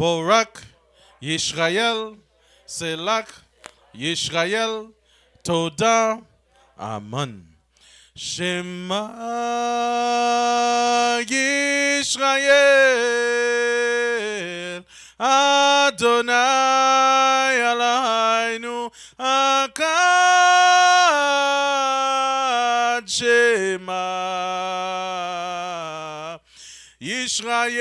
Borak, Yisrael, Selak, Yisrael, Toda, Amen. Shema Yisrael, Adonai Eloheinu Echad. Shema Yisrael,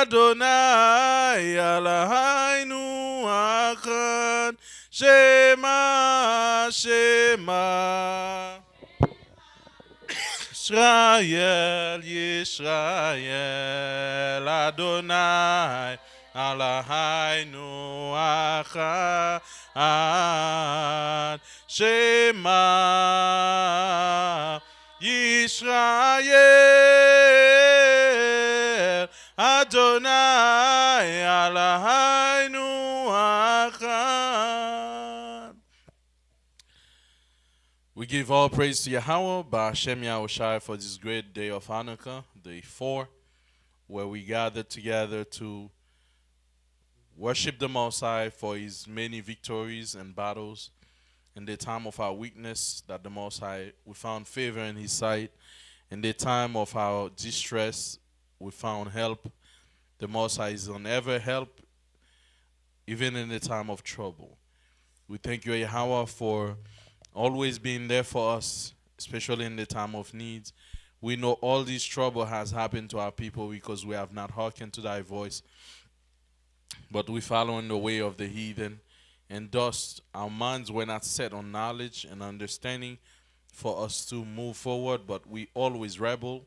Adonai Eloheinu Echad. Shema, Shema. Israel, Yisrael, Adonai, Eloheinu Echad. Shema, Yisrael, Adonai, Eloheinu Echad. We give all praise to Yahweh, Ba'ashem Yahushai, for this great day of Hanukkah, day 4, where we gather together to worship the Most High for his many victories and battles. In the time of our weakness, that the Most High, we found favor in his sight. In the time of our distress, we found help. The Most High is on ever help, even in the time of trouble. We thank you, Yahweh, for always being there for us, especially in the time of needs. We know all this trouble has happened to our people because we have not hearkened to thy voice, but we follow in the way of the heathen, and thus our minds were not set on knowledge and understanding for us to move forward, but we always rebel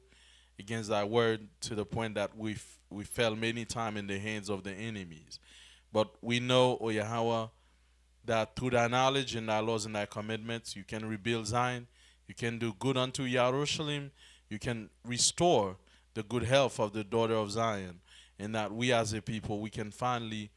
against thy word to the point that we fell many times in the hands of the enemies. But we know, O Yahweh, that through thy knowledge and thy laws and thy commandments, you can rebuild Zion, you can do good unto Jerusalem, you can restore the good health of the daughter of Zion, and that we as a people, we can finally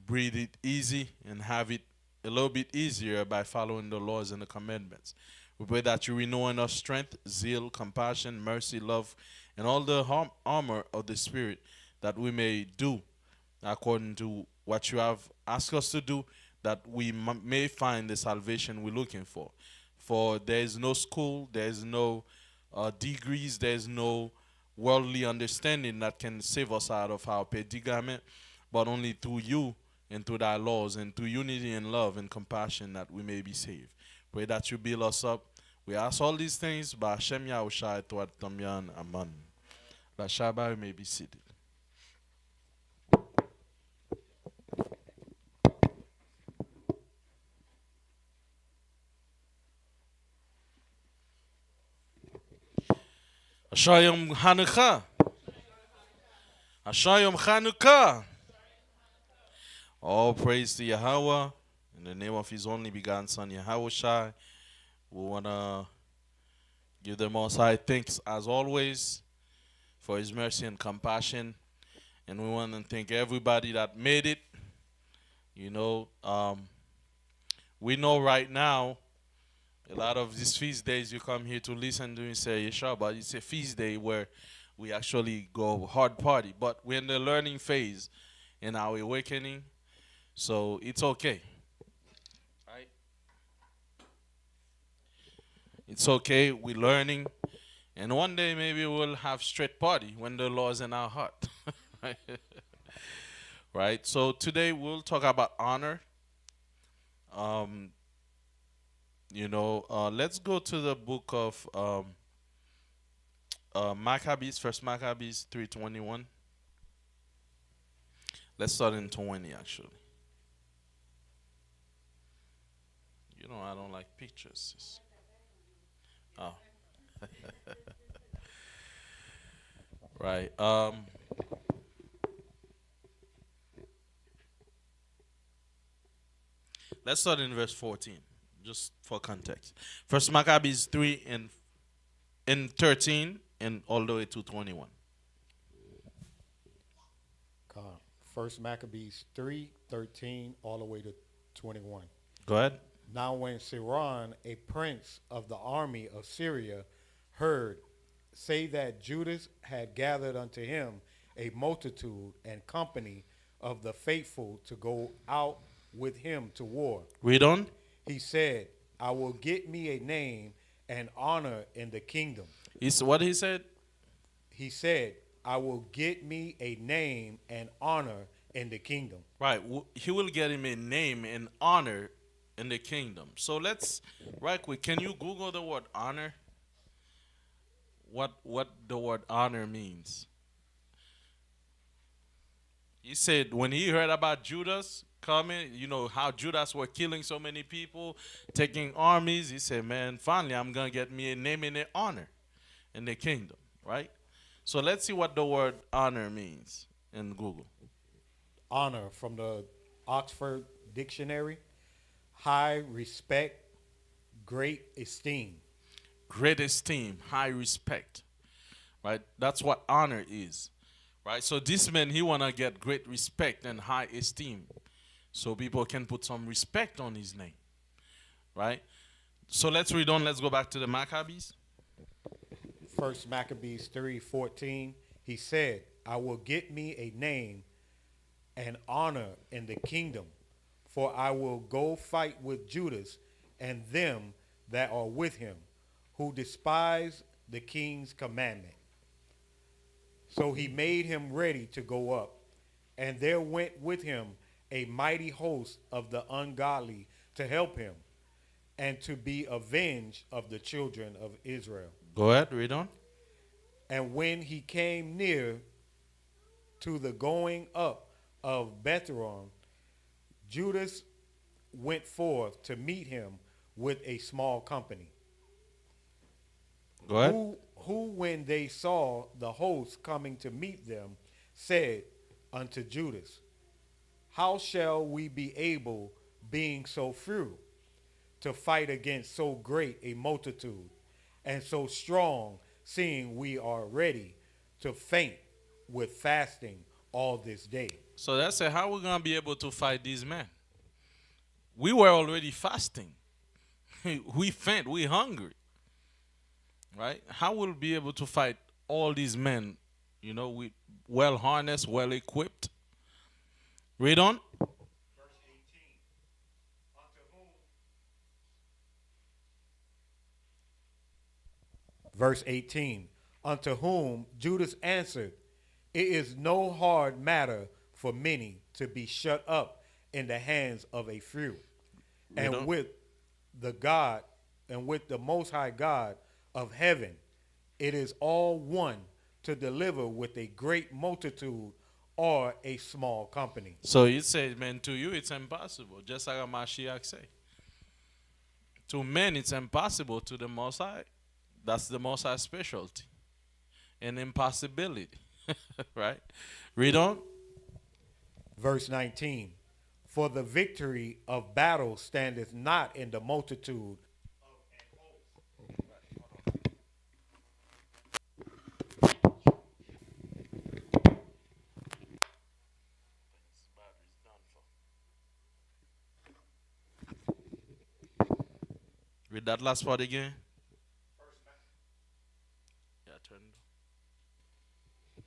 breathe it easy and have it a little bit easier by following the laws and the commandments. We pray that you renew in us strength, zeal, compassion, mercy, love, and all the armor of the Spirit, that we may do according to what you have asked us to do, that we may find the salvation we're looking for. For there is no school, there is no degrees, there is no worldly understanding that can save us out of our predicament, but only through you and through thy laws and through unity and love and compassion that we may be saved. Pray that you build us up. We ask all these things by Hashem Yahushai Tuat Tamyan Aman. La Shabbat may be seated. Ashayom Hanukkah. Ashayom Hanukkah. All praise to Yahweh in the name of his only begotten Son, Yahushai. We want to give the Most High thanks as always for his mercy and compassion. And we want to thank everybody that made it. You know, we know right now, a lot of these feast days you come here to listen to and say, Yeshua, but it's a feast day where we actually go hard party. But we're in the learning phase in our awakening, so it's okay. Right? It's okay, we're learning. And one day maybe we'll have straight party when the Lord's in our heart. Right? Right? So today we'll talk about honor. Let's go to the book of Maccabees, First Maccabees 3:21. Let's start in 20 actually. You know I don't like pictures. Oh. Right. Let's start in verse 14, just for context. First Maccabees 3 and 13 and all the way to 21. First Maccabees 3:13 all the way to 21. Go ahead. Now when Siron, a prince of the army of Syria, heard say that Judas had gathered unto him a multitude and company of the faithful to go out with him to war. Read on. He said, I will get me a name and honor in the kingdom. He's what he said. He said, I will get me a name and honor in the kingdom. Right. He will get him a name and honor in the kingdom. So let's right quick. Can you Google the word honor? What the word honor means? He said when he heard about Judas coming, you know how Judas were killing so many people, taking armies. He said, "Man, finally I'm gonna get me a name and an honor in the kingdom." Right. So let's see what the word honor means in Google. Honor from the Oxford Dictionary, high respect, great esteem. Great esteem, high respect. Right? That's what honor is. Right? So this man, he want to get great respect and high esteem. So people can put some respect on his name. Right? So let's read on. Let's go back to the Maccabees. First Maccabees 3:14. He said, I will get me a name and honor in the kingdom, for I will go fight with Judas and them that are with him, who despise the king's commandment. So he made him ready to go up, and there went with him a mighty host of the ungodly to help him, and to be avenged of the children of Israel. Go ahead, read on. And when he came near to the going up of Betharon, Judas went forth to meet him with a small company. Go ahead. Who, when they saw the host coming to meet them, said unto Judas, how shall we be able, being so few, to fight against so great a multitude, and so strong, seeing we are ready to faint with fasting all this day? So that's it. How we gonna be able to fight these men? We were already fasting. We faint. We hungry. Right? How will we be able to fight all these men? You know, we well harnessed, well equipped. Read on. Verse 18. Verse 18. Unto whom Judas answered, it is no hard matter for many to be shut up in the hands of a few. And with the God and with the Most High God of heaven, it is all one to deliver with a great multitude or a small company. So he says, man, to you it's impossible, just like a Mashiach say. To men it's impossible, to the Most High, that's the Most High specialty. An impossibility. Right? Read on. Verse 19. For the victory of battle standeth not in the multitude of an host. Read that last part again. Yeah, turn it.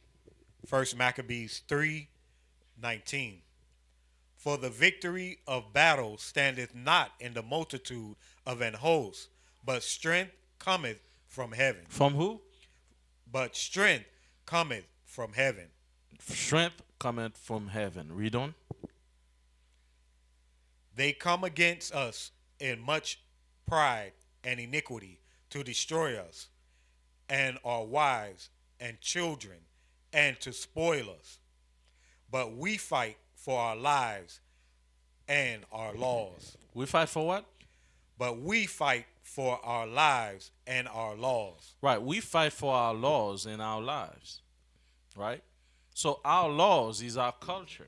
First Maccabees 3:19. For the victory of battle standeth not in the multitude of an host, but strength cometh from heaven. From who? But strength cometh from heaven. Strength cometh from heaven. Read on. They come against us in much pride and iniquity to destroy us and our wives and children and to spoil us. But we fight for our lives and our laws. We fight for what? But we fight for our lives and our laws. Right. We fight for our laws and our lives. Right? So our laws is our culture.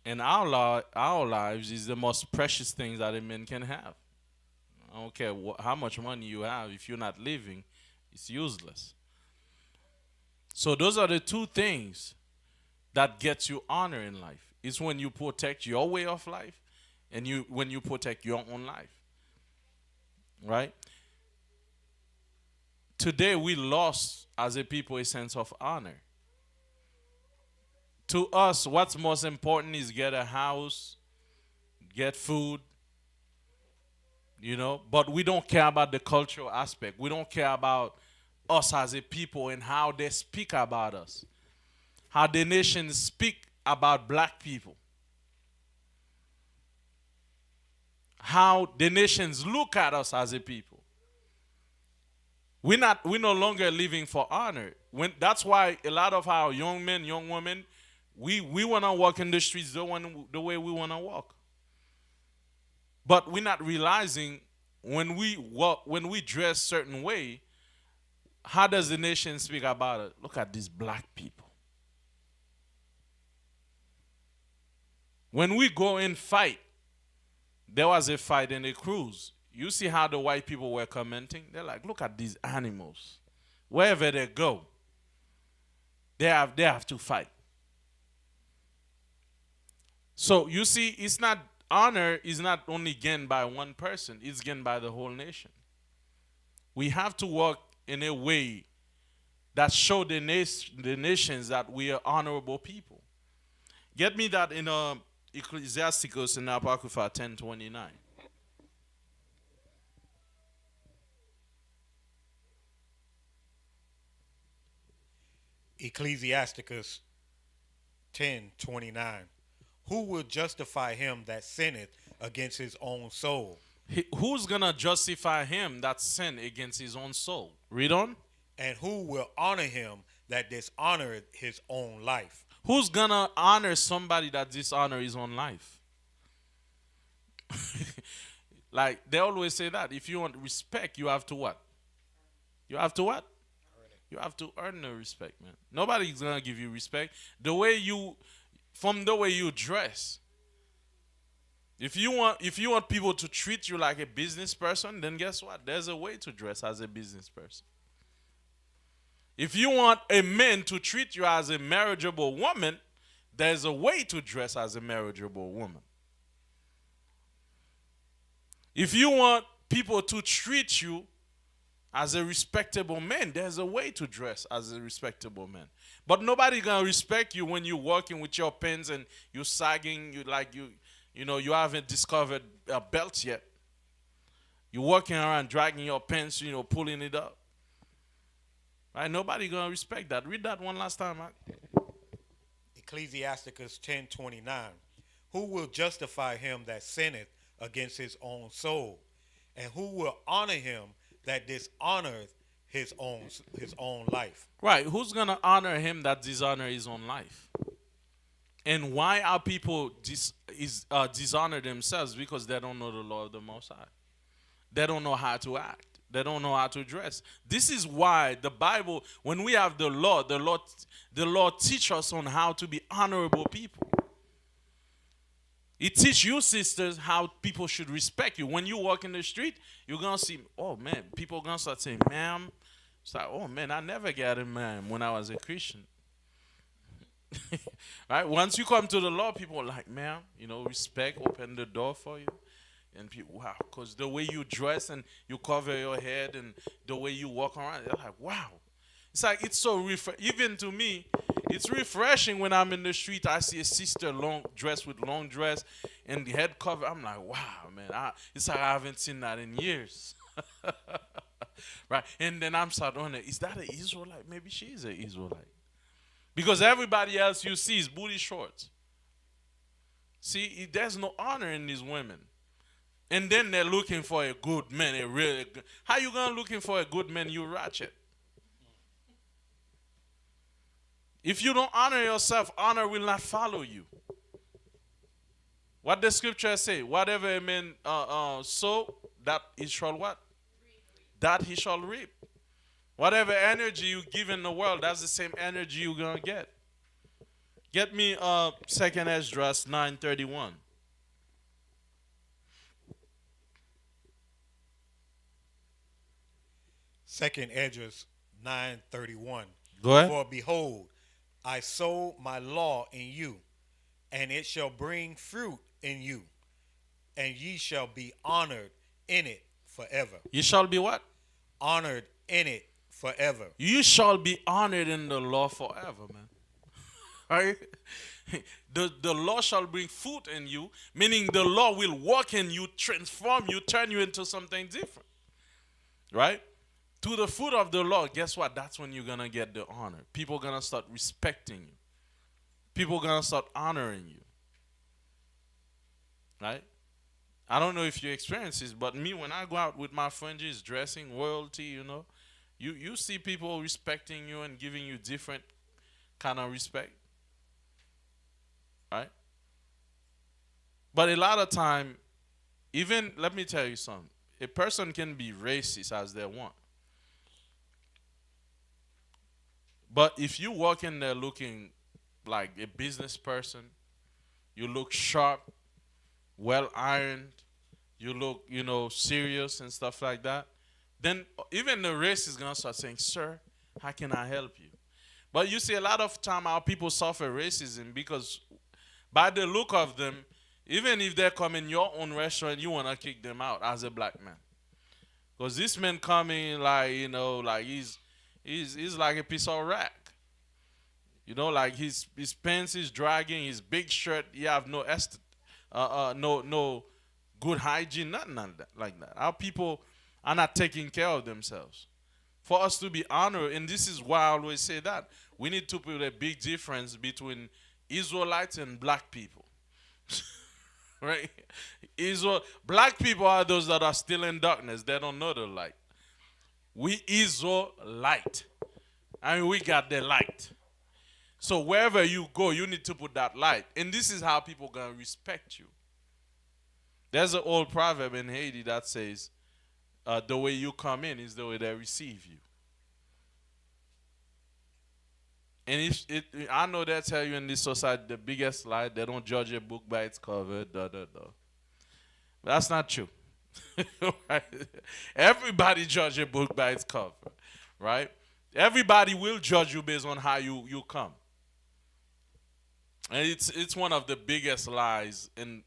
And our lives is the most precious things that a man can have. I don't care how much money you have. If you're not living, it's useless. So those are the two things that gets you honor in life. It's when you protect your way of life and when you protect your own life. Right? today we lost as a people a sense of honor. To us, what's most important is get a house, get food, but we don't care about the cultural aspect. We don't care about us as a people and how they speak about us, how the nations speak about black people, how the nations look at us as a people. We're no longer living for honor. That's why a lot of our young men, young women, we want to walk in the streets the way we want to walk. But we're not realizing when we dress certain way, how does the nation speak about it? Look at these black people. When we go and fight, there was a fight in a cruise. You see how the white people were commenting? They're like, look at these animals. Wherever they go, they have to fight. So you see, honor is not only gained by one person, it's gained by the whole nation. We have to work in a way that show the nations that we are honorable people. Get me that in Ecclesiasticus in Apocrypha 10:29. Ecclesiasticus 10:29. Who will justify him that sinneth against his own soul? Who's going to justify him that sinned against his own soul? Read on. And who will honor him that dishonoreth his own life? Who's going to honor somebody that dishonor his own life? Like they always say that if you want respect, you have to what? You have to what? You have to earn the respect, man. Nobody's going to give you respect. From the way you dress. If you want people to treat you like a business person, then guess what? There's a way to dress as a business person. If you want a man to treat you as a marriageable woman, there's a way to dress as a marriageable woman. If you want people to treat you as a respectable man, there's a way to dress as a respectable man. But nobody gonna respect you when you're walking with your pants and you're sagging. You haven't discovered a belt yet. You're walking around dragging your pants, pulling it up. Right? Nobody gonna respect that. Read that one last time, Mark. Ecclesiasticus 10:29. Who will justify him that sinneth against his own soul? And who will honor him that dishonoreth his own life? Right. Who's going to honor him that dishonor his own life? And why are people dishonor themselves? Because they don't know the law of the Most High. They don't know how to act. They don't know how to dress. This is why the Bible, when we have the Lord teach us on how to be honorable people. It teach you, sisters, how people should respect you. When you walk in the street, you're going to see, oh, man, people going to start saying, ma'am. It's like, oh, man, I never got a ma'am when I was a Christian. Right? Once you come to the Lord, people are like, ma'am, respect, open the door for you. And people, wow, because the way you dress and you cover your head and the way you walk around, they're like, wow. It's like, it's so even to me, it's refreshing when I'm in the street. I see a sister dressed with long dress and the head cover. I'm like, wow, man. It's like I haven't seen that in years. Right? And then I'm starting on it. Is that an Israelite? Maybe she is an Israelite. Because everybody else you see is booty shorts. See, there's no honor in these women. And then they're looking for a good man. How you going to looking for a good man, you ratchet? If you don't honor yourself, honor will not follow you. What the scripture say? Whatever a man sow, that he shall what? That he shall reap. Whatever energy you give in the world, that's the same energy you're going to get. Get me 2nd Esdras 9:31. Second Esdras 9:31. Go ahead. For behold, I sow my law in you, and it shall bring fruit in you, and ye shall be honored in it forever. You shall be what? Honored in it forever. You shall be honored in the law forever, man. Right? The law shall bring fruit in you, meaning the law will work in you, transform you, turn you into something different. Right? To the fruit of the law, guess what? That's when you're gonna get the honor. People gonna start respecting you. People gonna start honoring you. Right? I don't know if you experience this, but me when I go out with my friends, just dressing royalty, you see people respecting you and giving you different kind of respect. Right? But a lot of time, even let me tell you something. A person can be racist as they want. But if you walk in there looking like a business person, you look sharp, well ironed, you look, serious and stuff like that, then even the race is gonna start saying, "Sir, how can I help you?" But you see, a lot of time our people suffer racism because by the look of them, even if they come in your own restaurant, you wanna kick them out as a black man. Because this man coming like, like he's like a piece of rack. Like his pants is dragging, his big shirt, he have no no good hygiene, nothing like that. Our people are not taking care of themselves. For us to be honored, and this is why I always say that, we need to put a big difference between Israelites and black people. Right? Black people are those that are still in darkness. They don't know the light. We Israelite. I mean, we got the light. So wherever you go, you need to put that light. And this is how people going to respect you. There's an old proverb in Haiti that says, the way you come in is the way they receive you. And I know they tell you in this society the biggest lie, they don't judge a book by its cover, da da da. But that's not true. Right? Everybody judge a book by its cover, right? Everybody will judge you based on how you come. And it's one of the biggest lies in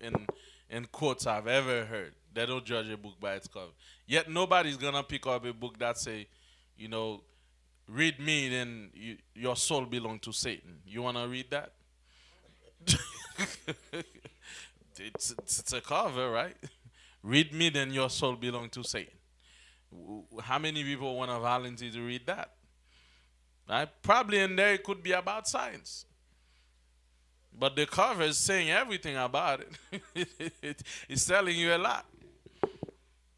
quotes I've ever heard. They don't judge a book by its cover. Yet nobody's gonna pick up a book that say, read me, then your soul belong to Satan. You wanna read that? It's a cover, right? Read me, then your soul belong to Satan. How many people want to volunteer to read that? Right? Probably in there it could be about science. But the cover is saying everything about it. It's telling you a lot.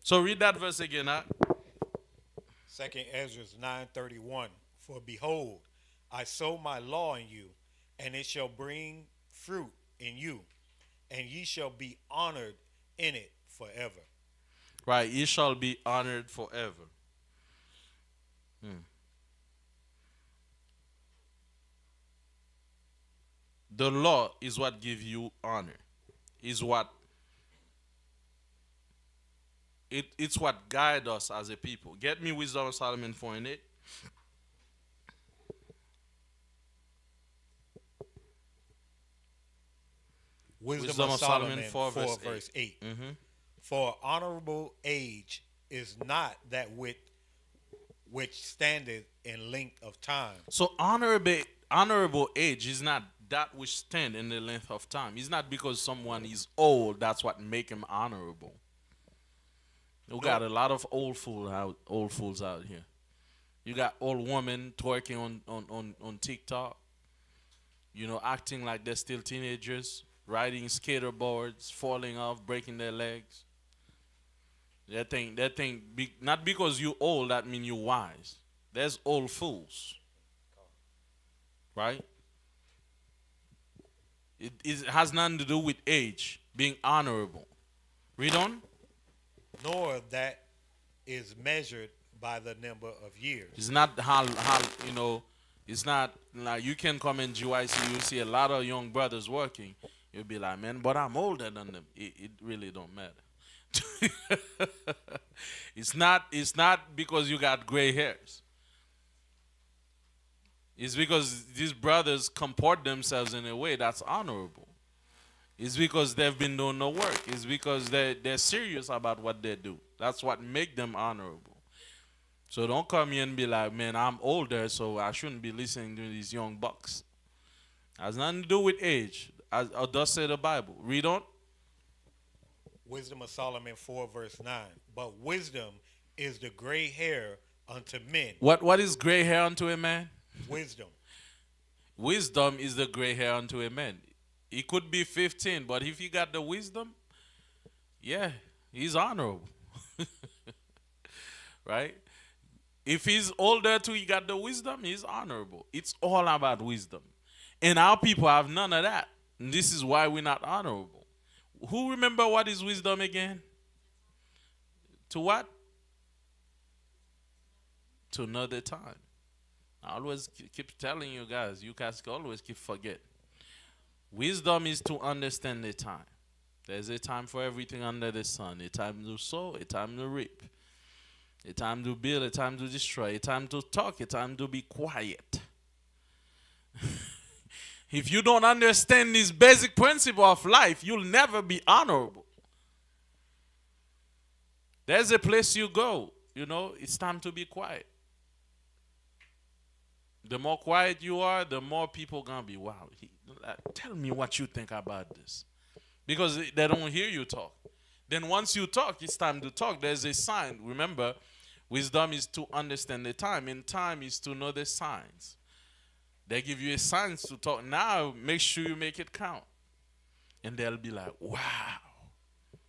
So read that verse again, huh? 2nd Ezra 9:31. For behold, I sow my law in you, and it shall bring fruit in you, and ye shall be honored in it forever. Right, ye shall be honored forever. The law is what gives you honor. Is what it's what guides us as a people. Get me Wisdom of Solomon 4:8. Wisdom of Solomon 4 verse verse 8. 8. For honorable age is not that which standeth in length of time. So honorable age is not that which stand in the length of time. It's not because someone is old that's what make him honorable. We got a lot of old fools out here. You got old women twerking on TikTok, acting like they're still teenagers, riding skater boards, falling off, breaking their legs. They think not because you old that mean you wise. There's old fools. Right? It has nothing to do with age, being honorable. Read on. Nor that is measured by the number of years. It's not how it's not like you can come in GYC, you see a lot of young brothers working. You'll be like, man, but I'm older than them. It really don't matter. It's not because you got gray hairs. It's because these brothers comport themselves in a way that's honorable. It's because they've been doing the work. It's because they're serious about what they do. That's what make them honorable. So don't come here and be like, man, I'm older, so I shouldn't be listening to these young bucks. Has nothing to do with age. As does say the Bible. Read on. Wisdom of Solomon 4, verse 9. But wisdom is the gray hair unto men. What is gray hair unto a man? Wisdom. Wisdom is the gray hair unto a man. He could be 15, but if he got the wisdom, yeah, he's honorable. Right? If he's older too, he got the wisdom, he's honorable. It's all about wisdom. And our people have none of that. And this is why we're not honorable. Who remember what is wisdom again? To what? To know the time. I always keep telling you guys, you guys always keep forget. Wisdom is to understand the time. There's a time for everything under the sun. A time to sow, a time to reap. A time to build, a time to destroy, a time to talk, a time to be quiet. If you don't understand this basic principle of life, you'll never be honorable. There's a place you go, it's time to be quiet. The more quiet you are, the more people gonna be, wow, tell me what you think about this. Because they don't hear you talk. Then once you talk, it's time to talk. There's a sign. Remember, wisdom is to understand the time, and time is to know the signs. They give you a sign to talk. Now, make sure you make it count. And they'll be like, wow,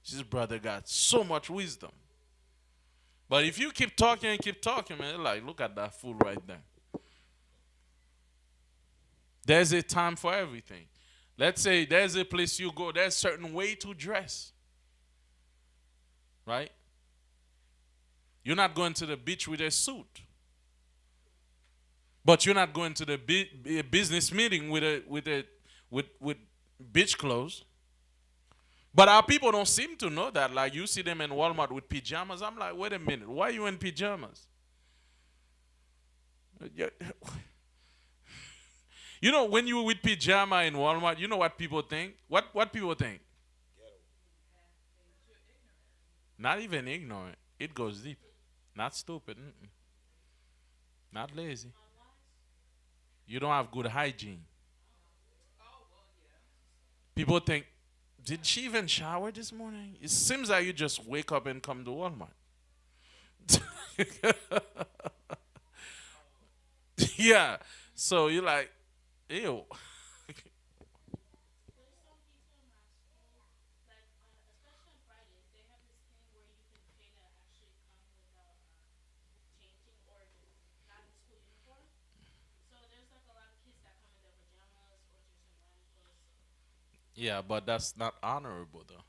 this brother got so much wisdom. But if you keep talking and keep talking, man, like, look at that fool right there. There's a time for everything. Let's say there's a place you go, there's a certain way to dress. Right? You're not going to the beach with a suit. But you're not going to the business meeting with beach clothes. But our people don't seem to know that. Like, you see them in Walmart with pajamas. I'm like, wait a minute. Why are you in pajamas? When you with pajama in Walmart, you know what people think? What people think? Not even ignorant. It goes deep. Not stupid. Not lazy. You don't have good hygiene. People think, did she even shower this morning? It seems like you just wake up and come to Walmart. Yeah. So you're like, ew. Yeah, but that's not honorable though.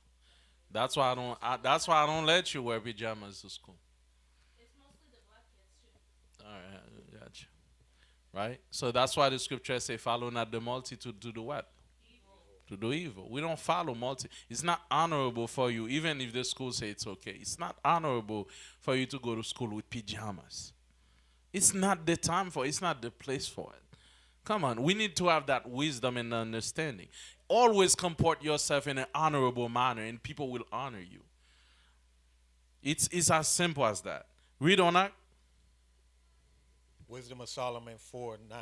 That's why I don't let you wear pajamas to school. All right, gotcha. Right? So that's why the scripture say, follow not the multitude to do what? To do evil. We don't follow multi. It's not honorable for you, even if the school say it's okay. It's not honorable for you to go to school with pajamas. It's not the time for it. It's not the place for it. Come on, we need to have that wisdom and understanding. Always comport yourself in an honorable manner, and people will honor you. It's as simple as that. Read on that. Wisdom of Solomon 4, 9.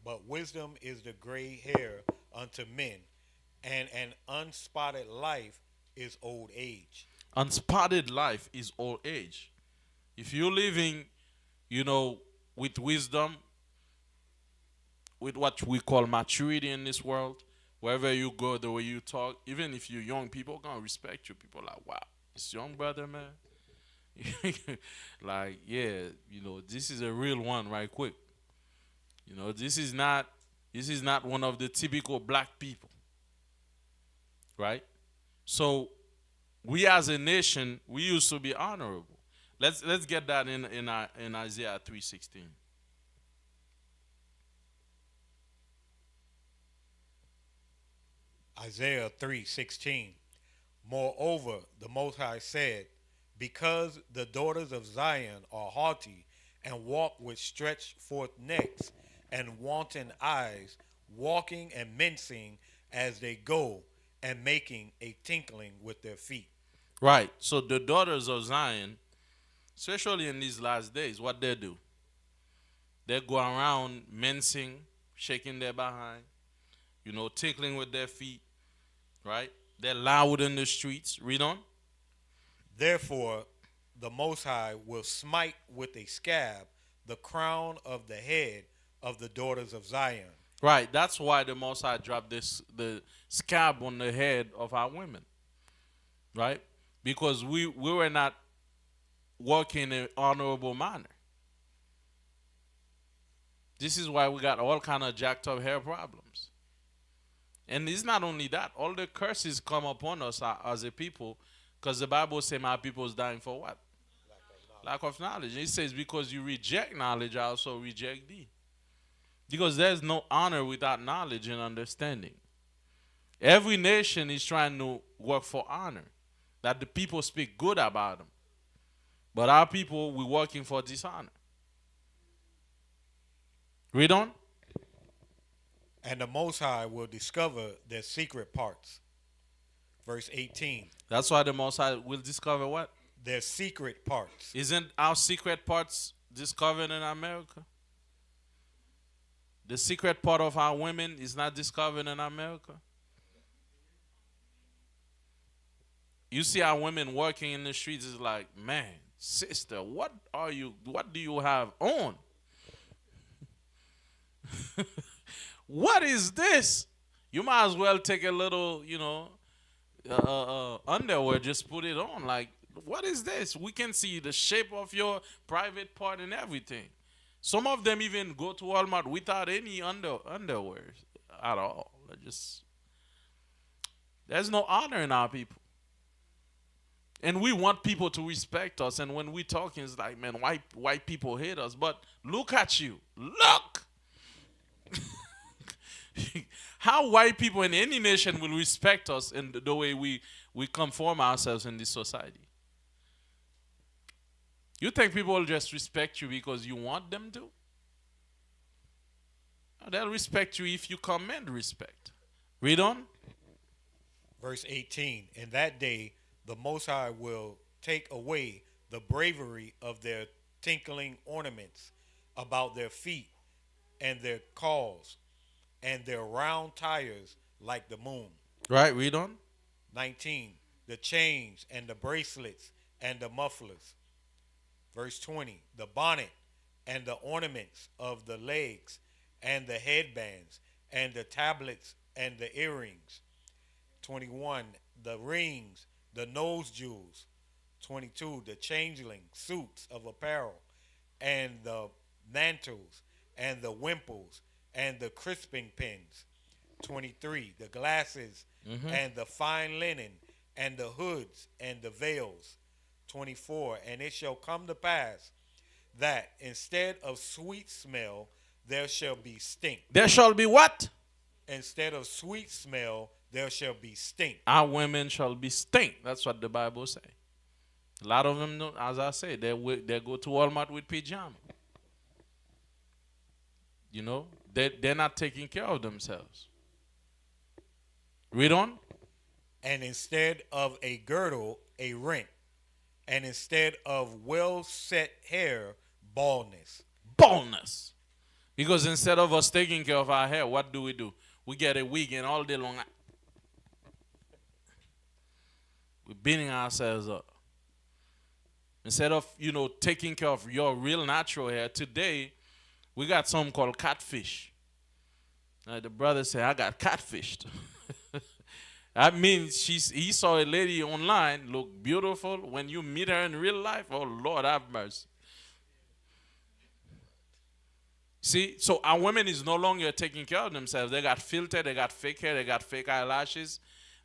But wisdom is the gray hair unto men, and an unspotted life is old age. Unspotted life is old age. If you're living, with wisdom, with what we call maturity in this world, wherever you go, the way you talk, even if you're young, people gonna respect you. People like, wow, this young brother, man. Like, yeah, this is a real one, right quick. This is not one of the typical black people, right? So we as a nation, we used to be honorable. Let's get that in Isaiah 3:16. Isaiah 3:16. Moreover, the Most High said, because the daughters of Zion are haughty and walk with stretched forth necks and wanton eyes, walking and mincing as they go, and making a tinkling with their feet. Right. So the daughters of Zion, especially in these last days, what they do? They go around mincing, shaking their behind, tinkling with their feet, right? They're loud in the streets. Read on. Therefore, the Most High will smite with a scab the crown of the head of the daughters of Zion. Right. That's why the Most High dropped the scab on the head of our women. Right? Because we were not working in an honorable manner. This is why we got all kind of jacked up hair problems. And it's not only that. All the curses come upon us as a people, because the Bible says my people is dying for what? Lack of knowledge. It says because you reject knowledge, I also reject thee. Because there's no honor without knowledge and understanding. Every nation is trying to work for honor, that the people speak good about them. But our people, we're working for dishonor. Read on. And the Most High will discover their secret parts. Verse 18. That's why the Most High will discover what? Their secret parts. Isn't our secret parts discovered in America? The secret part of our women is not discovered in America. You see our women working in the streets, is like, man, sister, what do you have on? What is this? You might as well take a little, underwear, just put it on. Like, what is this? We can see the shape of your private part and everything. Some of them even go to Walmart without any underwear at all. There's no honor in our people. And we want people to respect us. And when we talking, it's like, man, white people hate us. But look at you. Look! How white people in any nation will respect us in the way we conform ourselves in this society. You think people will just respect you because you want them to? No, they'll respect you if you command respect. Read on. Verse 18. In that day, the Most High will take away the bravery of their tinkling ornaments about their feet and their calls and their round tires like the moon. Right, read on. 19. The chains and the bracelets and the mufflers. Verse 20. The bonnet and the ornaments of the legs and the headbands and the tablets and the earrings. 21. The rings, the nose jewels. 22. The changeling suits of apparel and the mantles and the wimples and the crisping pins. 23. The glasses and the fine linen and the hoods and the veils. 24. And it shall come to pass that instead of sweet smell, there shall be stink. There shall be what? Instead of sweet smell, there shall be stink. Our women shall be stink. That's what the Bible says. A lot of them, as I say, they go to Walmart with pajamas. They're not taking care of themselves. Read on. And instead of a girdle, a rent. And instead of well-set hair, baldness. Baldness. Because instead of us taking care of our hair, what do? We get a wig and all day long we're beating ourselves up. Instead of, taking care of your real natural hair, today we got something called catfish. The brother said, I got catfished. That means he saw a lady online look beautiful. When you meet her in real life, oh Lord have mercy. See, so our women is no longer taking care of themselves. They got filter, they got fake hair, they got fake eyelashes.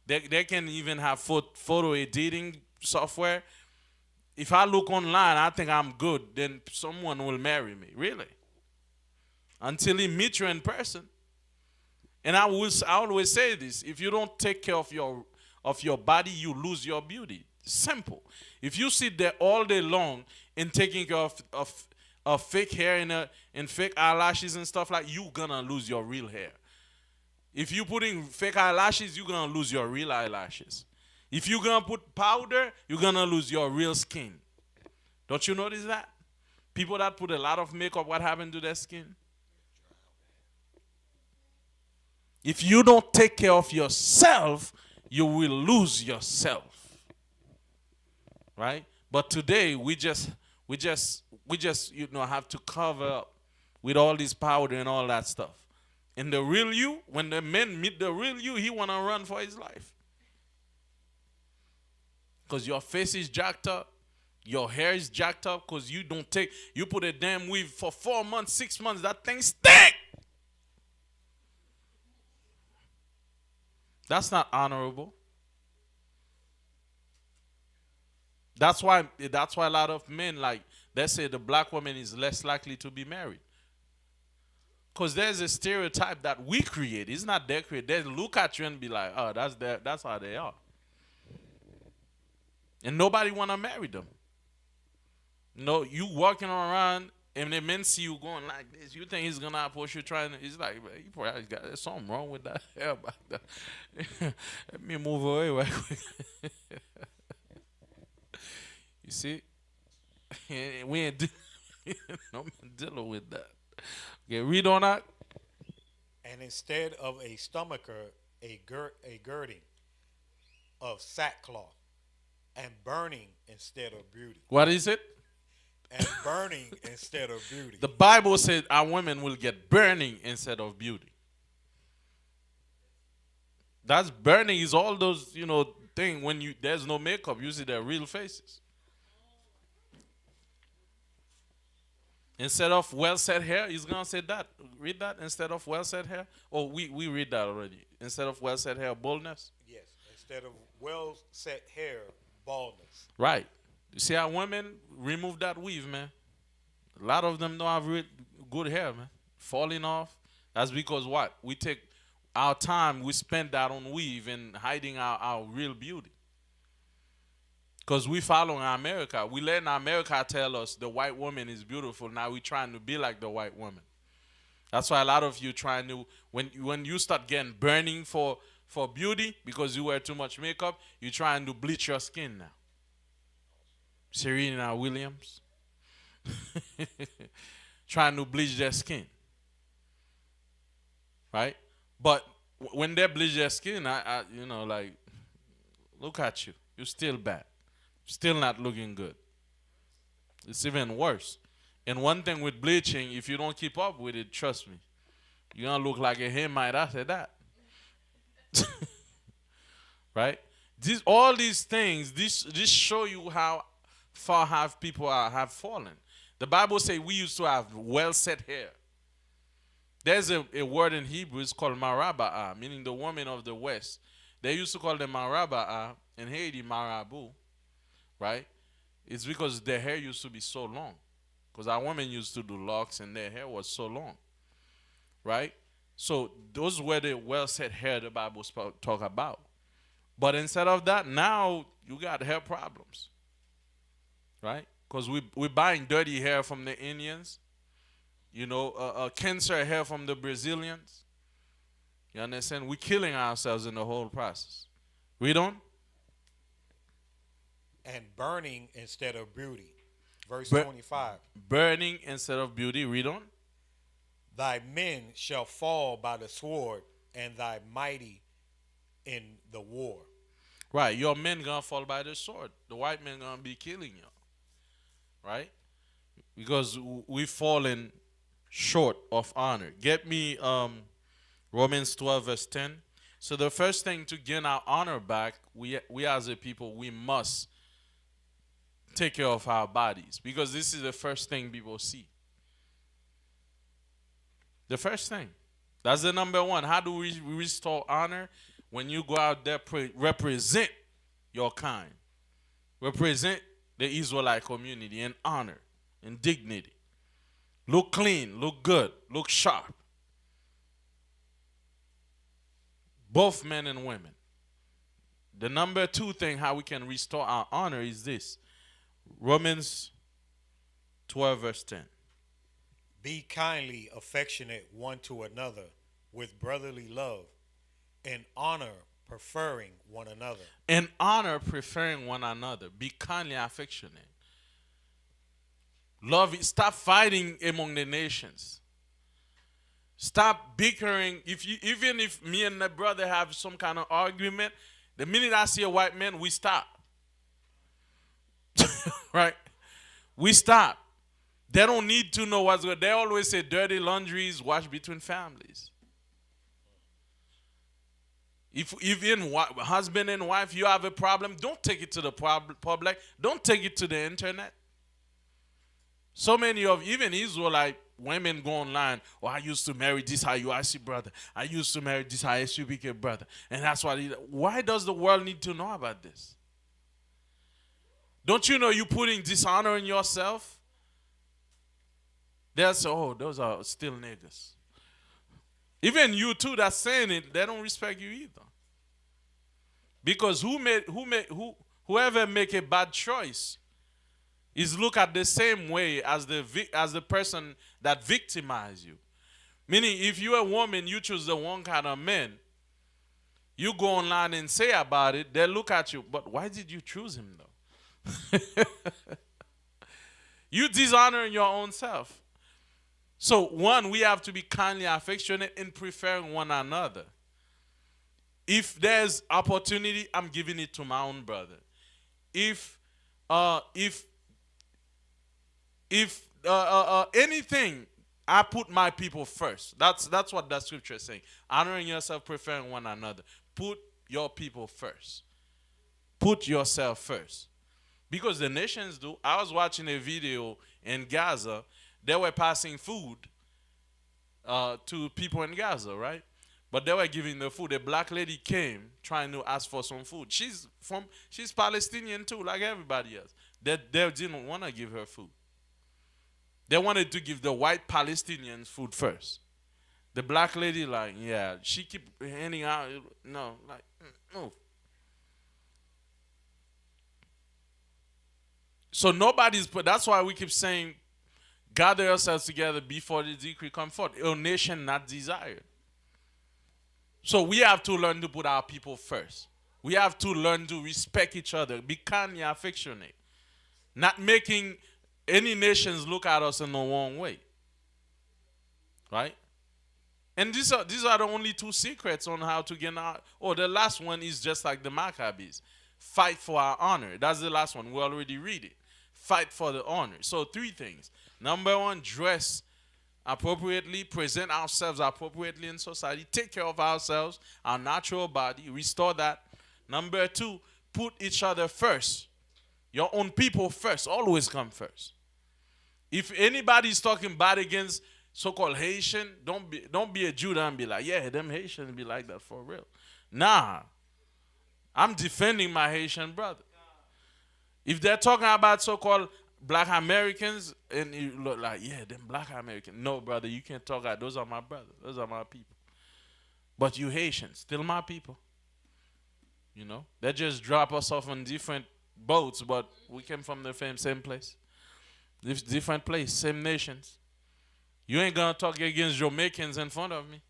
They can even have photo editing software. If I look online, I think I'm good, then someone will marry me. Really? Until he meets you in person. And I always say this: if you don't take care of your body, you lose your beauty. Simple. If you sit there all day long and taking care of fake hair and fake eyelashes and stuff like, you're gonna lose your real hair. If you're putting fake eyelashes, you're gonna lose your real eyelashes. If you're gonna put powder, you're gonna lose your real skin. Don't you notice that? People that put a lot of makeup, what happened to their skin? If you don't take care of yourself, you will lose yourself. Right? But today we just have to cover up with all this powder and all that stuff. And the real you, when the men meet the real you, he wanna run for his life. Because your face is jacked up, your hair is jacked up, because you put a damn weave for 4 months, 6 months, that thing stink. That's not honorable. That's why a lot of men, like, they say the black woman is less likely to be married. Because there's a stereotype that we create. It's not their create. They look at you and be like, oh, that's how they are. And nobody want to marry them. No, you walking around and the men see you going like this. You think he's going to approach you trying to, he's like, you probably got there's something wrong with that hair back there. Let me move away right quick. You see? We ain't no dealing with that. Okay, read on that. And instead of a stomacher, a girding of sackcloth, and burning instead of beauty. What is it? And burning instead of beauty. The Bible said our women will get burning instead of beauty. That's burning is all those, thing when there's no makeup, you see their real faces. Instead of well set hair, he's gonna say that. Read that. Instead of well set hair. Oh, we read that already. Instead of well set hair, boldness. Yes. Instead of well set hair, baldness. Right. You see how women remove that weave, man. A lot of them don't have good hair, man. Falling off. That's because what? We take our time, we spend that on weave and hiding our real beauty. Because we following America. We letting America tell us the white woman is beautiful. Now we trying to be like the white woman. That's why a lot of you trying to, when you start getting burning for beauty because you wear too much makeup, you trying to bleach your skin now. Serena Williams. Trying to bleach their skin. Right? But when they bleach their skin, like, look at you. You're still bad. Still not looking good. It's even worse. And one thing with bleaching, if you don't keep up with it, trust me, you're going to look like a Hamite after that. Right? All these things, this show you how far people have fallen. The Bible says we used to have well-set hair. There's a word in Hebrew, it's called maraba'ah, meaning the woman of the West. They used to call them maraba'ah, in Haiti, marabu. Right? It's because their hair used to be so long. Because our women used to do locks and their hair was so long. Right? So those were the well-set hair the Bible talk about. But instead of that, now you got hair problems. Right? Because we're buying dirty hair from the Indians. Cancer hair from the Brazilians. You understand? We're killing ourselves in the whole process. Read on. And burning instead of beauty. Verse 25. Burning instead of beauty. Read on. Thy men shall fall by the sword, and thy mighty in the war. Right. Your men gonna fall by the sword. The white men gonna be killing you. Right? Because we've fallen short of honor. Get me Romans 12 verse 10. So the first thing to gain our honor back, we as a people, we must take care of our bodies, because this is the first thing people see. The first thing. That's the number one. How do we restore honor? When you go out there, represent your kind. Represent the Israelite community in honor and dignity. Look clean, look good, look sharp. Both men and women. The number two thing how we can restore our honor is this. Romans 12 verse 10. Be kindly affectionate one to another with brotherly love, in honor preferring one another. In honor preferring one another. Be kindly affectionate. Love it. Stop fighting among the nations. Stop bickering. Even if me and my brother have some kind of argument, the minute I see a white man, we stop. Right? We stop. They don't need to know what's good. They always say dirty laundry is washed between families. If even husband and wife, you have a problem, don't take it to the public. Don't take it to the internet. So many of even Israelite women go online. Oh, I used to marry this IUIC brother. I used to marry this ISUBK brother. And that's why. Why does the world need to know about this? Don't you know you're putting dishonor in yourself? They'll say, oh, those are still niggas. Even you too that's saying it, they don't respect you either. Because whoever make a bad choice is looked at the same way as the person that victimized you. Meaning, if you're a woman, you choose the wrong kind of man. You go online and say about it, they look at you. But why did you choose him though? You dishonoring your own self. So one, we have to be kindly affectionate in preferring one another. If there's opportunity, I'm giving it to my own brother. If anything, I put my people first. That's what the scripture is saying. Honoring yourself, preferring one another. Put your people first. Put yourself first. Because the nations do. I was watching a video in Gaza. They were passing food to people in Gaza, right? But they were giving the food. A black lady came trying to ask for some food. She's Palestinian too, like everybody else. They didn't want to give her food. They wanted to give the white Palestinians food first. The black lady, like, yeah, she keep handing out. No, like, no. So that's why we keep saying, gather yourselves together before the decree come forth. A nation not desired. So we have to learn to put our people first. We have to learn to respect each other, be kind and affectionate. Not making any nations look at us in the wrong way. Right? And these are the only two secrets on how to get out. Oh, the last one is just like the Maccabees. Fight for our honor. That's the last one. We already read it. Fight for the honor. So 3 things. Number 1, dress appropriately, present ourselves appropriately in society, take care of ourselves, our natural body, restore that. Number 2, put each other first. Your own people first. Always come first. If anybody's talking bad against so-called Haitian, don't be a Judah and be like, yeah, them Haitians be like that for real. Nah. I'm defending my Haitian brother. If they're talking about so-called black Americans, and you look like, yeah, them black Americans. No, brother, you can't talk about those are my brothers. Those are my people. But you Haitians, still my people. You know? They just drop us off on different boats, but we came from the same place. Different place, same nations. You ain't gonna talk against Jamaicans in front of me.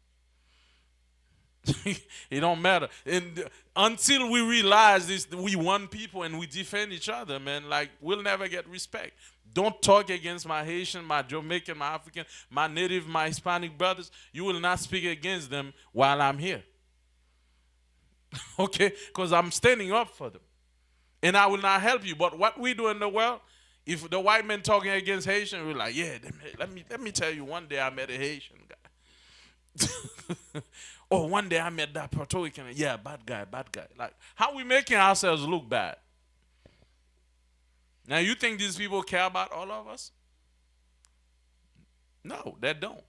It don't matter. And until we realize this, we one people and we defend each other, man, like we'll never get respect. Don't talk against my Haitian, my Jamaican, my African, my Native, my Hispanic brothers. You will not speak against them while I'm here. Okay? Because I'm standing up for them. And I will not help you. But what we do in the world, if the white men talking against Haitian, we're like, yeah, let me tell you, one day I met a Haitian guy. Oh, one day I met that Puerto Rican. Yeah, bad guy. Like, how we making ourselves look bad? Now, you think these people care about all of us? No, they don't.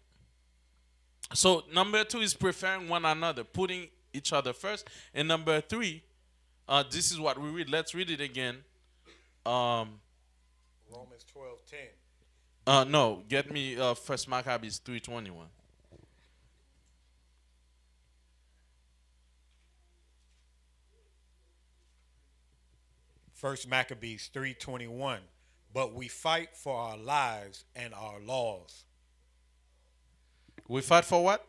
So, number 2 is preferring one another, putting each other first. And number 3, this is what we read. Let's read it again. Romans 12:10. No, get me First Maccabees 3:21. First Maccabees 3:21. But we fight for our lives and our laws. We fight for what?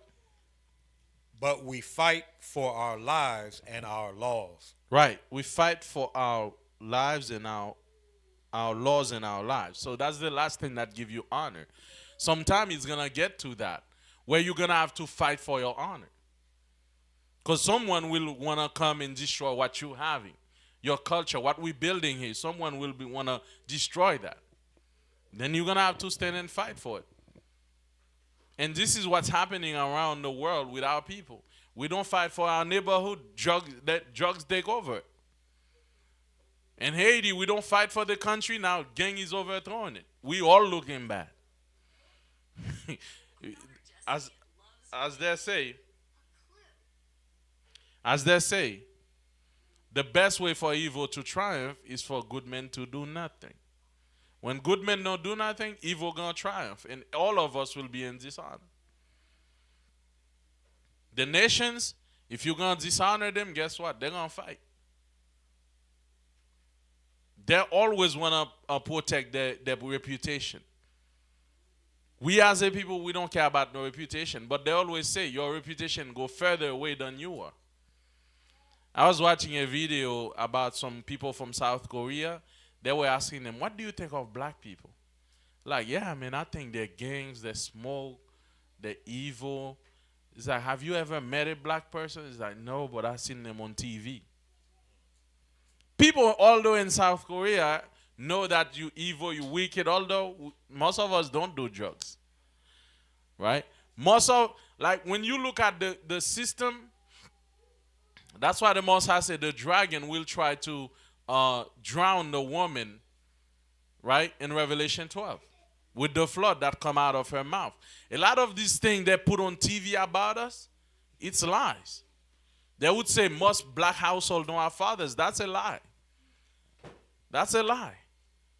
But we fight for our lives and our laws. Right. We fight for our lives and our our laws and our lives. So that's the last thing that give you honor. Sometime it's gonna get to that where you're gonna have to fight for your honor. Because someone will wanna come and destroy what you're having. Your culture, what we're building here, someone will wanna destroy that. Then you're gonna have to stand and fight for it. And this is what's happening around the world with our people. We don't fight for our neighborhood, drugs take over. In Haiti, we don't fight for the country, now gang is overthrowing it. We all looking bad. as as they say, as they say, the best way for evil to triumph is for good men to do nothing. When good men don't do nothing, evil gonna triumph, and all of us will be in dishonor. The nations, if you're gonna dishonor them, guess what? They're gonna fight. They always wanna protect their reputation. We as a people, we don't care about no reputation, but they always say your reputation go further away than you are. I was watching a video about some people from South Korea. They were asking them, what do you think of black people? Like, yeah, man, I think they're gangs, they smoke, they're evil. It's like, have you ever met a black person? It's like, no, but I've seen them on TV. People, although in South Korea, know that you evil, you wicked, although most of us don't do drugs. Right? Most of, like, when you look at the system, that's why the Most High said the dragon will try to drown the woman, right, in Revelation 12, with the flood that come out of her mouth. A lot of these things they put on TV about us, it's lies. They would say most black households don't have fathers. That's a lie. That's a lie.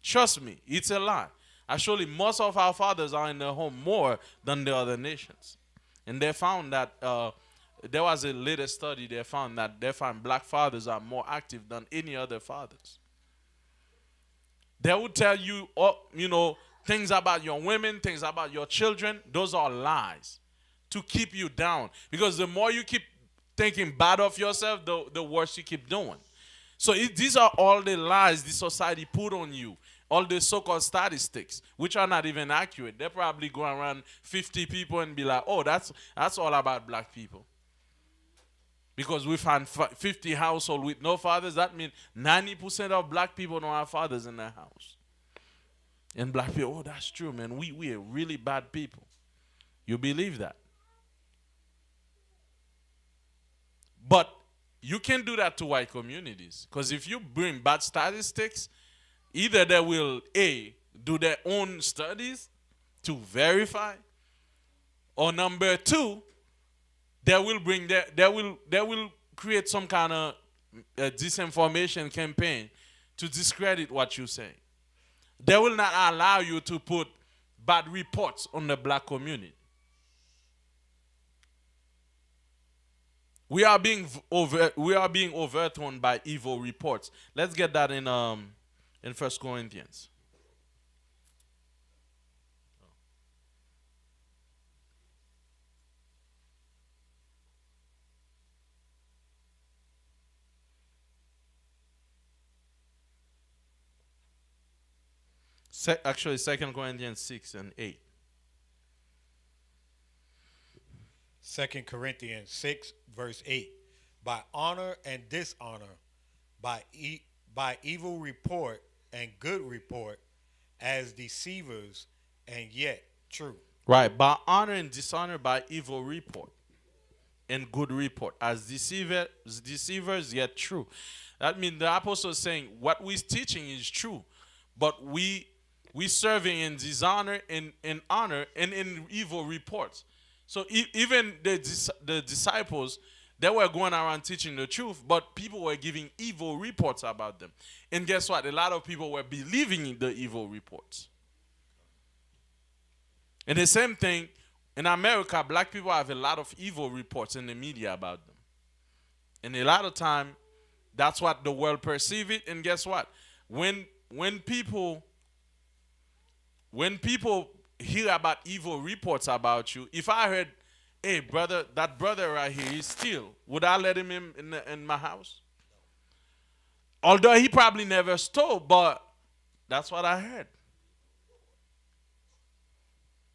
Trust me, it's a lie. Actually, most of our fathers are in the home more than the other nations. And they found that there was a latest study they found that black fathers are more active than any other fathers. They would tell you, things about your women, things about your children. Those are lies to keep you down. Because the more you keep thinking bad of yourself, the worse you keep doing. So these are all the lies the society put on you. All the so-called statistics, which are not even accurate. They probably go around 50 people and be like, oh, that's all about black people. Because we find 50 households with no fathers, that means 90% of black people don't have fathers in their house. And black people, oh, that's true, man. We are really bad people. You believe that? But you can do that to white communities. Because if you bring bad statistics, either they will, A, do their own studies to verify, or number two, they will create some kind of disinformation campaign to discredit what you're saying. They will not allow you to put bad reports on the black community. We are being overthrown by evil reports. Let's get that in 1 Corinthians. Actually, 2 Corinthians 6 and 8. 2 Corinthians 6, verse 8. By honor and dishonor, by evil report and good report, as deceivers and yet true. Right, by honor and dishonor, by evil report and good report, as deceivers yet true. That means the apostle is saying what we're teaching is true, but we serving in dishonor, in honor, and in evil reports. So even the disciples, they were going around teaching the truth, but people were giving evil reports about them. And guess what? A lot of people were believing in the evil reports. And the same thing, in America, black people have a lot of evil reports in the media about them. And a lot of time, that's what the world perceive it. And guess what? When people hear about evil reports about you, if I heard, hey, brother, that brother right here, he's still, would I let him in my house? Although he probably never stole, but That's what I heard.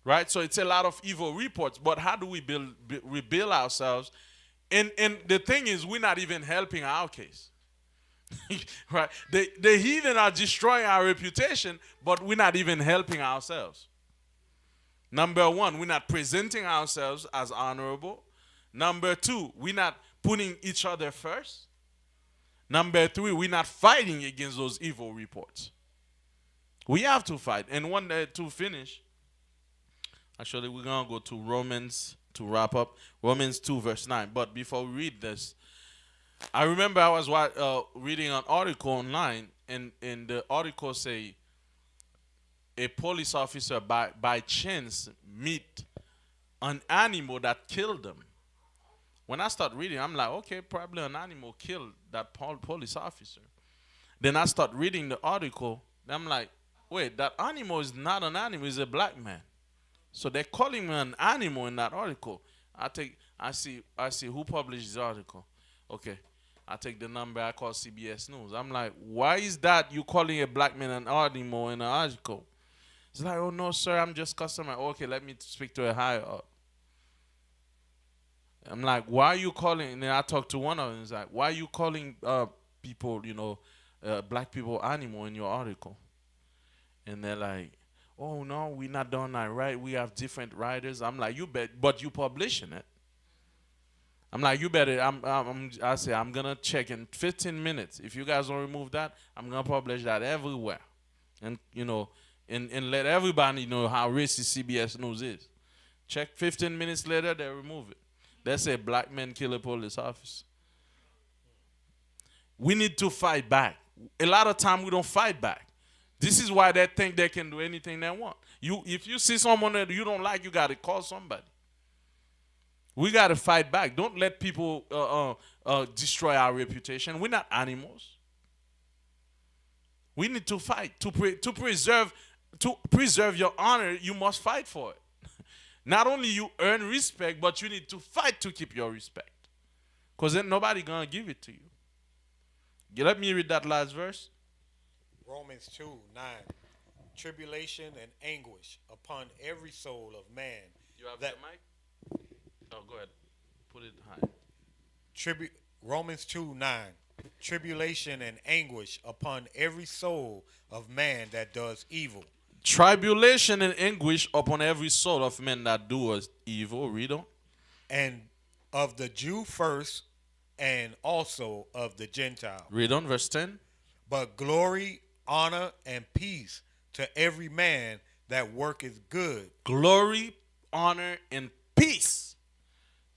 Right? So it's a lot of evil reports. But how do we rebuild ourselves? And the thing is, we're not even helping our case. Right? The heathen are destroying our reputation, but we're not even helping ourselves. Number one, we're not presenting ourselves as honorable. Number two, we're not putting each other first. Number three, we're not fighting against those evil reports. We have to fight. And one day to finish, actually, we're going to go to Romans to wrap up. Romans 2, verse 9. But before we read this, I remember I was reading an article online, and the article say a police officer by chance meet an animal that killed them. When I start reading, I'm like, okay, probably an animal killed that police officer. Then I start reading the article, and I'm like, wait, that animal is not an animal, it's a black man. So they're calling me an animal in that article. I see who published the article. Okay. I take the number, I call CBS News. I'm like, why is that you calling a black man an animal in an article? It's like, oh no, sir, I'm just customer. Okay, let me speak to a higher up. I'm like, why are you calling? And then I talked to one of them. It's like, why are you calling people, black people animal in your article? And they're like, oh no, we're not doing that right. We have different writers. I'm like, you bet, but you publishing it. I'm like, you better. I say I'm gonna check in 15 minutes. If you guys don't remove that, I'm gonna publish that everywhere, and and let everybody know how racist CBS News is. Check 15 minutes later, they remove it. They say black men kill a police officer. We need to fight back. A lot of time we don't fight back. This is why they think they can do anything they want. If you see someone that you don't like, you gotta call somebody. We got to fight back. Don't let people destroy our reputation. We're not animals. We need to fight. To preserve your honor, you must fight for it. Not only you earn respect, but you need to fight to keep your respect. Because then nobody going to give it to you. Let me read that last verse. Romans 2:9. Tribulation and anguish upon every soul of man. You have that, the mic? Oh, go ahead. Put it high. Romans 2:9. Tribulation and anguish upon every soul of man that does evil. Tribulation and anguish upon every soul of men that doeth evil. Read on. And of the Jew first, and also of the Gentile. Read on, verse 10. But glory, honor, and peace to every man that worketh good. Glory, honor, and peace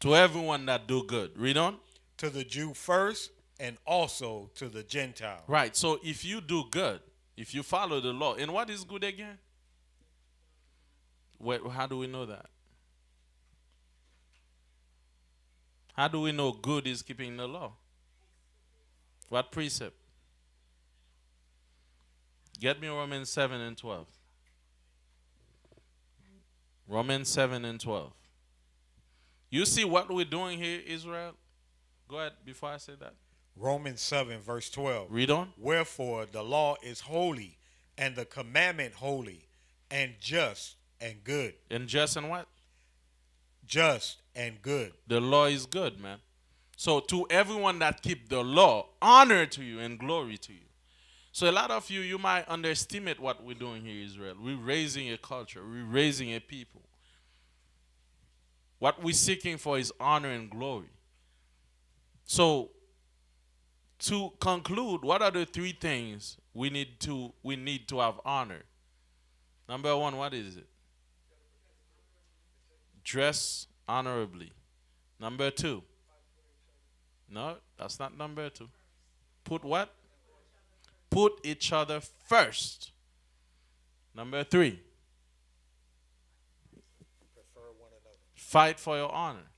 to everyone that do good. Read on. To the Jew first, and also to the Gentile. Right. So if you do good, if you follow the law, and what is good again? How do we know that? How do we know good is keeping the law? What precept? Get me Romans 7 and 12. Romans 7 and 12. You see what we're doing here, Israel? Go ahead before I say that. Romans 7, verse 12. Read on. Wherefore the law is holy, and the commandment holy, and just and good. And just and what? Just and good. The law is good, man. So to everyone that keep the law, honor to you and glory to you. So a lot of you might underestimate what we're doing here, Israel. We're raising a culture. We're raising a people. What we're seeking for is honor and glory. So to conclude, what are the three things we need to have honor? Number one, what is it? Dress honorably. Number two. No, that's not number two. Put what? Put each other first. Number three. Prefer one another. Fight for your honor.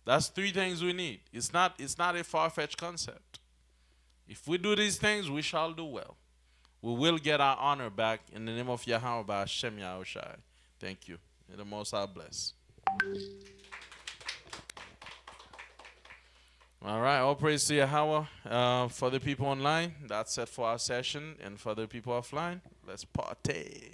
That's three things we need. It's not a far-fetched concept. If we do these things, we shall do well. We will get our honor back in the name of Yahweh Hashem Yahushai. Thank you. May the Most High bless. All right, all praise to Yahweh. For the people online, that's it for our session. And for the people offline, let's party.